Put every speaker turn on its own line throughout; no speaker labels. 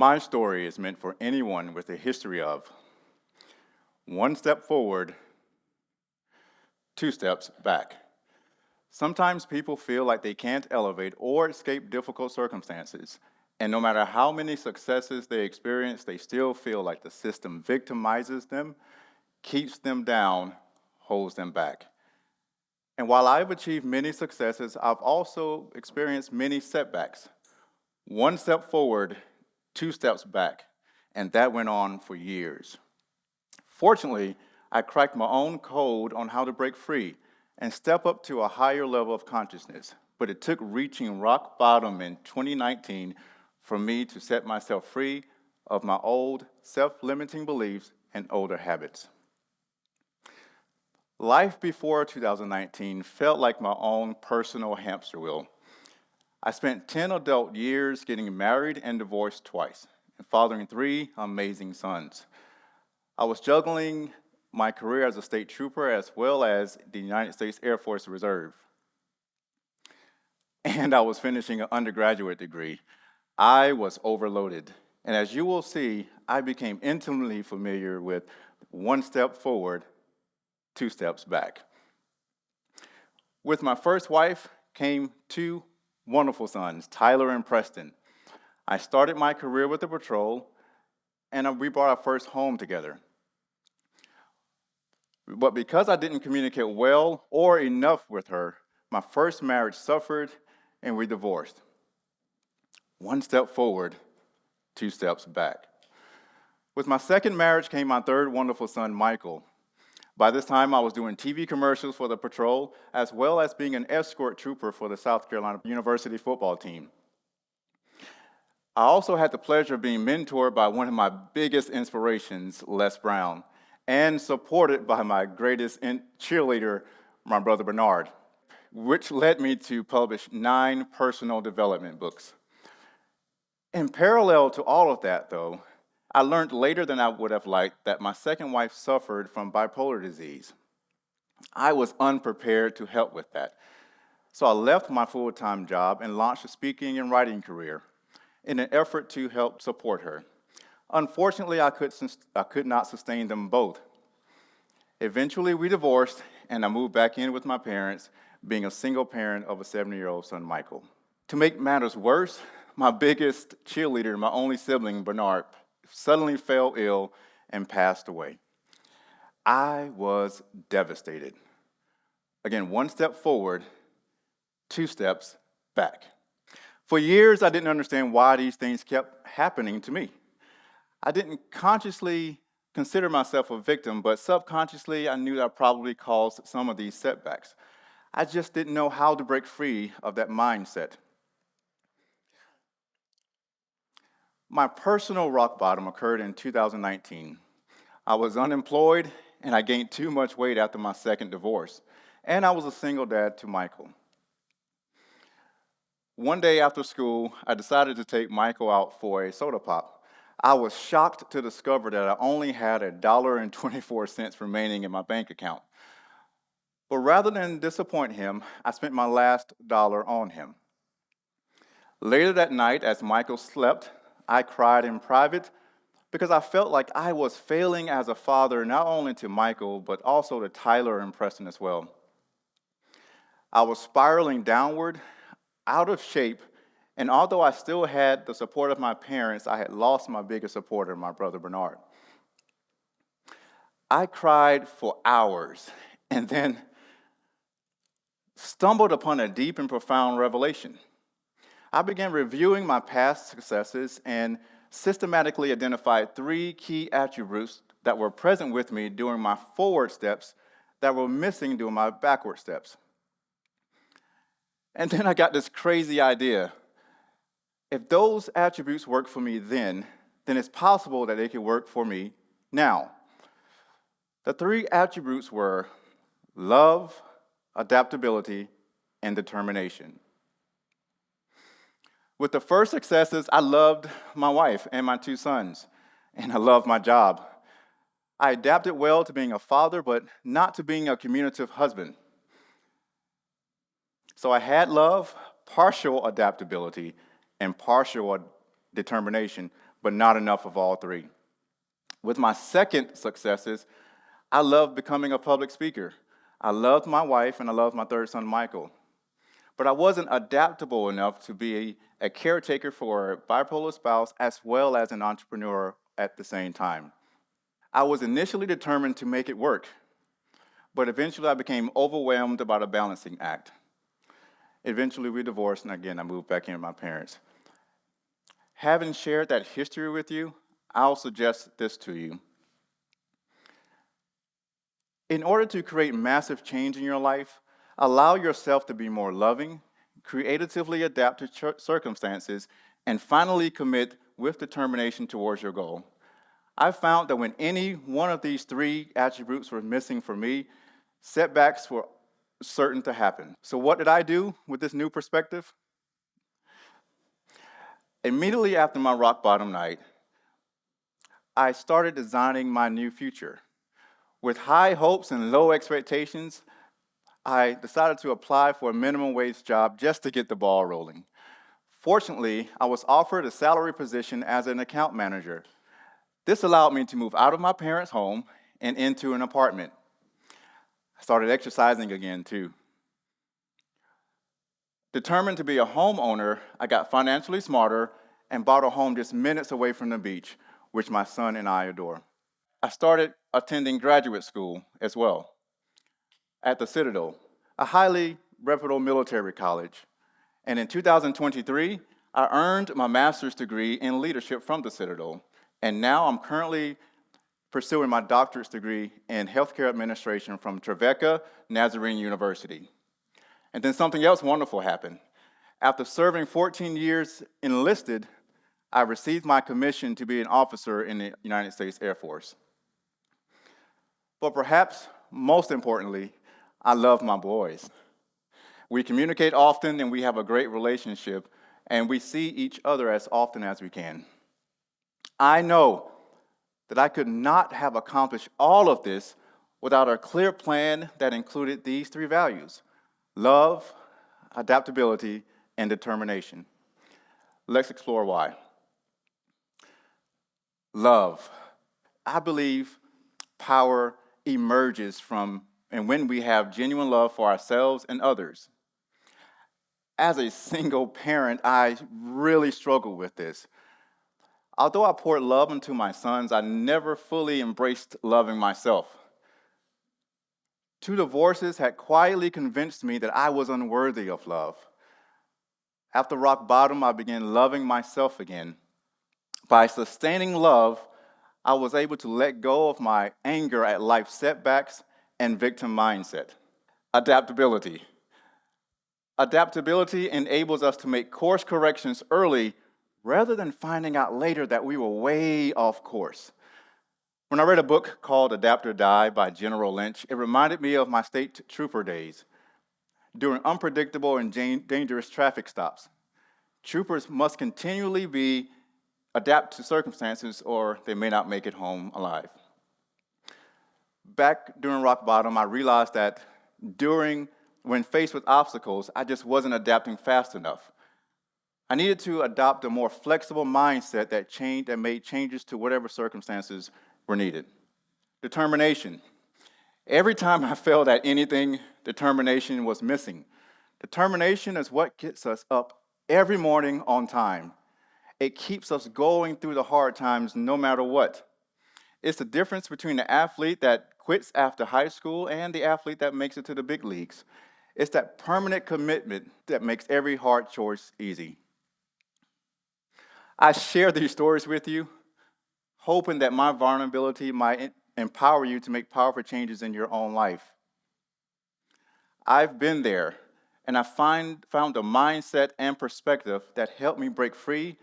My story is meant for anyone with a history of one step forward, two steps back. Sometimes people feel like they can't elevate or escape difficult circumstances, and no matter how many successes they experience, they still feel like the system victimizes them, keeps them down, holds them back. And while I've achieved many successes, I've also experienced many setbacks. One step forward, two steps back, and that went on for years. Fortunately, I cracked my own code on how to break free and step up to a higher level of consciousness, but it took reaching rock bottom in 2019 for me to set myself free of my old self-limiting beliefs and older habits. Life before 2019 felt like my own personal hamster wheel. I spent 10 adult years getting married and divorced twice, and fathering 3 amazing sons. I was juggling my career as a state trooper as well as the United States Air Force Reserve. And I was finishing an undergraduate degree. I was overloaded. And as you will see, I became intimately familiar with one step forward, two steps back. With my first wife came 2 wonderful sons, Tyler and Preston. I started my career with the patrol, and we bought our first home together. But because I didn't communicate well or enough with her, my first marriage suffered and we divorced. One step forward, two steps back. With my second marriage came my third wonderful son, Michael. By this time, I was doing TV commercials for the patrol, as well as being an escort trooper for the South Carolina University football team. I also had the pleasure of being mentored by one of my biggest inspirations, Les Brown, and supported by my greatest cheerleader, my brother Bernard, which led me to publish 9 personal development books. In parallel to all of that, though, I learned later than I would have liked that my second wife suffered from bipolar disease. I was unprepared to help with that. So I left my full-time job and launched a speaking and writing career in an effort to help support her. Unfortunately, I could not sustain them both. Eventually, we divorced, and I moved back in with my parents, being a single parent of a 7-year-old son, Michael. To make matters worse, my biggest cheerleader, my only sibling, Bernard, suddenly fell ill and passed away. I was devastated. Again, one step forward, two steps back. For years, I didn't understand why these things kept happening to me. I didn't consciously consider myself a victim, but subconsciously, I knew that I probably caused some of these setbacks. I just didn't know how to break free of that mindset. My personal rock bottom occurred in 2019. I was unemployed, and I gained too much weight after my second divorce, and I was a single dad to Michael. One day after school, I decided to take Michael out for a soda pop. I was shocked to discover that I only had $1.24 remaining in my bank account. But rather than disappoint him, I spent my last dollar on him. Later that night, as Michael slept, I cried in private because I felt like I was failing as a father not only to Michael, but also to Tyler and Preston as well. I was spiraling downward, out of shape, and although I still had the support of my parents, I had lost my biggest supporter, my brother Bernard. I cried for hours and then stumbled upon a deep and profound revelation. I began reviewing my past successes and systematically identified 3 key attributes that were present with me during my forward steps that were missing during my backward steps. And then I got this crazy idea. If those attributes worked for me then it's possible that they could work for me now. The 3 attributes were love, adaptability, and determination. With the first successes, I loved my wife and my 2 sons, and I loved my job. I adapted well to being a father, but not to being a communicative husband. So I had love, partial adaptability, and partial determination, but not enough of all three. With my second successes, I loved becoming a public speaker. I loved my wife and I loved my third son, Michael. But I wasn't adaptable enough to be a caretaker for a bipolar spouse as well as an entrepreneur at the same time. I was initially determined to make it work, but eventually I became overwhelmed about a balancing act. Eventually we divorced, and again, I moved back in with my parents. Having shared that history with you, I'll suggest this to you. In order to create massive change in your life, allow yourself to be more loving, creatively adapt to circumstances, and finally commit with determination towards your goal. I found that when any one of these three attributes were missing for me, setbacks were certain to happen. So what did I do with this new perspective? Immediately after my rock bottom night, I started designing my new future. With high hopes and low expectations, I decided to apply for a minimum wage job just to get the ball rolling. Fortunately, I was offered a salary position as an account manager. This allowed me to move out of my parents' home and into an apartment. I started exercising again, too. Determined to be a homeowner, I got financially smarter and bought a home just minutes away from the beach, which my son and I adore. I started attending graduate school as well at the Citadel, a highly reputable military college. And in 2023, I earned my master's degree in leadership from the Citadel. And now I'm currently pursuing my doctorate's degree in healthcare administration from Trevecca Nazarene University. And then something else wonderful happened. After serving 14 years enlisted, I received my commission to be an officer in the United States Air Force. But perhaps most importantly, I love my boys. We communicate often and we have a great relationship, and we see each other as often as we can. I know that I could not have accomplished all of this without a clear plan that included these three values: love, adaptability, and determination. Let's explore why. Love. I believe power emerges from and when we have genuine love for ourselves and others. As a single parent, I really struggled with this. Although I poured love into my sons, I never fully embraced loving myself. 2 divorces had quietly convinced me that I was unworthy of love. After rock bottom, I began loving myself again. By sustaining love, I was able to let go of my anger at life setbacks and victim mindset. Adaptability. Adaptability enables us to make course corrections early rather than finding out later that we were way off course. When I read a book called Adapt or Die by General Lynch, it reminded me of my state trooper days. During unpredictable and dangerous traffic stops, troopers must continually adapt to circumstances or they may not make it home alive. Back during rock bottom, I realized that when faced with obstacles, I just wasn't adapting fast enough. I needed to adopt a more flexible mindset that made changes to whatever circumstances were needed. Determination. Every time I felt at anything, determination was missing. Determination is what gets us up every morning on time. It keeps us going through the hard times no matter what. It's the difference between the athlete that quits after high school and the athlete that makes it to the big leagues. It's that permanent commitment that makes every hard choice easy. I share these stories with you, hoping that my vulnerability might empower you to make powerful changes in your own life. I've been there, and I found a mindset and perspective that helped me break free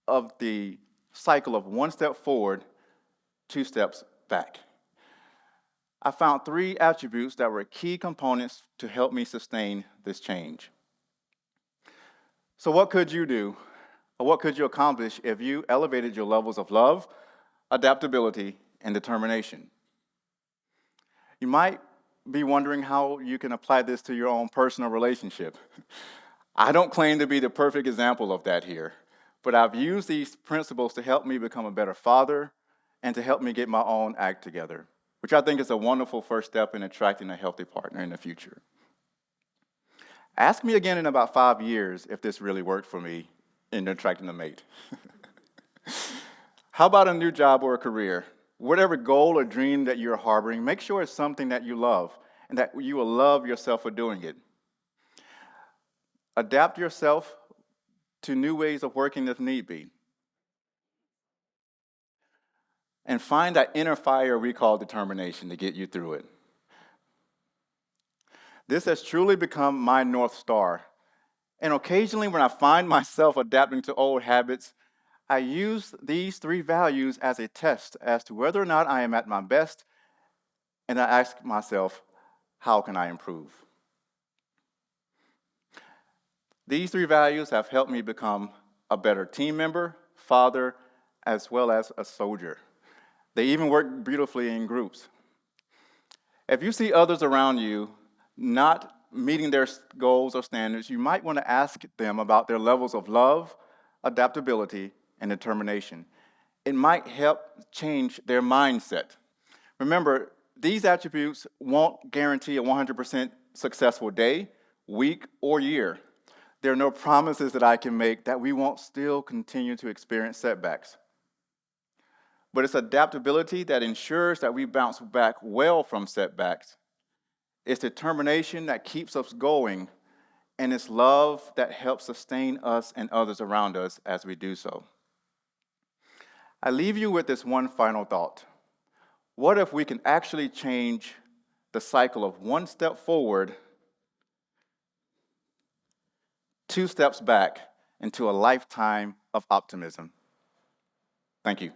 of the cycle of 1 step forward, 2 steps back. I found 3 attributes that were key components to help me sustain this change. So what could you do, or what could you accomplish if you elevated your levels of love, adaptability, and determination? You might be wondering how you can apply this to your own personal relationship. I don't claim to be the perfect example of that here, but I've used these principles to help me become a better father and to help me get my own act together, which I think is a wonderful first step in attracting a healthy partner in the future. Ask me again in about 5 years if this really worked for me in attracting a mate. How about a new job or a career? Whatever goal or dream that you're harboring, make sure it's something that you love and that you will love yourself for doing it. Adapt yourself to new ways of working if need be. And find that inner fire we call determination to get you through it. This has truly become my North Star. And occasionally, when I find myself adapting to old habits, I use these 3 values as a test as to whether or not I am at my best, and I ask myself, how can I improve? These 3 values have helped me become a better team member, father, as well as a soldier. They even work beautifully in groups. If you see others around you not meeting their goals or standards, you might want to ask them about their levels of love, adaptability, and determination. It might help change their mindset. Remember, these attributes won't guarantee a 100% successful day, week, or year. There are no promises that I can make that we won't still continue to experience setbacks. But it's adaptability that ensures that we bounce back well from setbacks. It's determination that keeps us going, and it's love that helps sustain us and others around us as we do so. I leave you with this one final thought. What if we can actually change the cycle of 1 step forward, 2 steps back into a lifetime of optimism? Thank you.